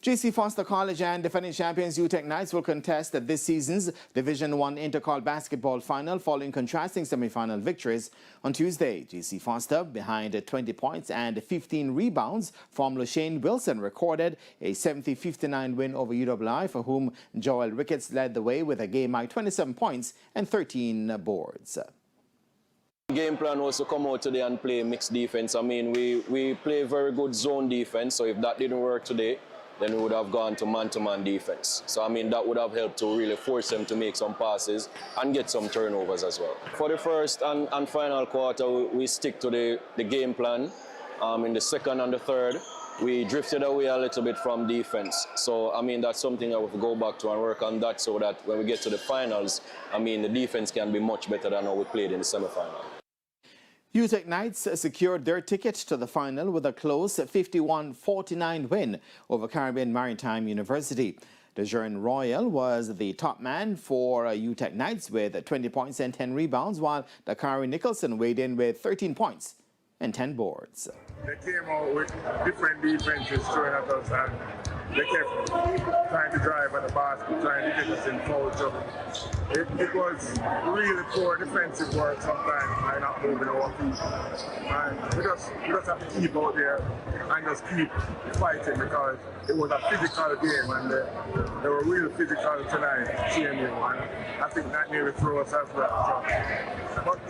J.C. Foster College and defending champions Utech Knights will contest this season's Division I Intercol basketball final following contrasting semi-final victories on Tuesday. J.C. Foster, behind 20 points and 15 rebounds from LaShane Wilson, recorded a 70-59 win over UWI, for whom Joel Ricketts led the way with a game-high 27 points and 13 boards. Game plan was to come out today and play mixed defense. I mean, we play very good zone defense, so if that didn't work today, then we would have gone to man-to-man defense. So, I mean, that would have helped to really force them to make some passes and get some turnovers as well. For the first and final quarter, we stick to the game plan. In the second and the third, we drifted away a little bit from defense. So, I mean, that's something that we have to go back to and work on that so that when we get to the finals, I mean, the defense can be much better than how we played in the semi-final. Utech Knights secured their ticket to the final with a close 51-49 win over Caribbean Maritime University. DeJean Royal was the top man for Utech Knights with 20 points and 10 rebounds, while Dakari Nicholson weighed in with 13 points and 10 boards. They came out with different defenses throwing at us, and they kept trying to drive at the basket, trying to get us in foul trouble. It was really poor defensive work sometimes by not moving our feet. And we just have to keep out there and just keep fighting, because it was a physical game, and they were really physical tonight, CMU, and I think that nearly threw us as well. So, but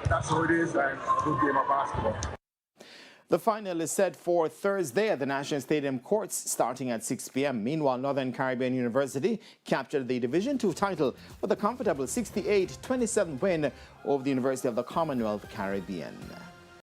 that's how it is, and a good game of basketball. The final is set for Thursday at the National Stadium courts starting at 6 p.m. Meanwhile, Northern Caribbean University captured the Division II title with a comfortable 68-27 win over the University of the Commonwealth Caribbean.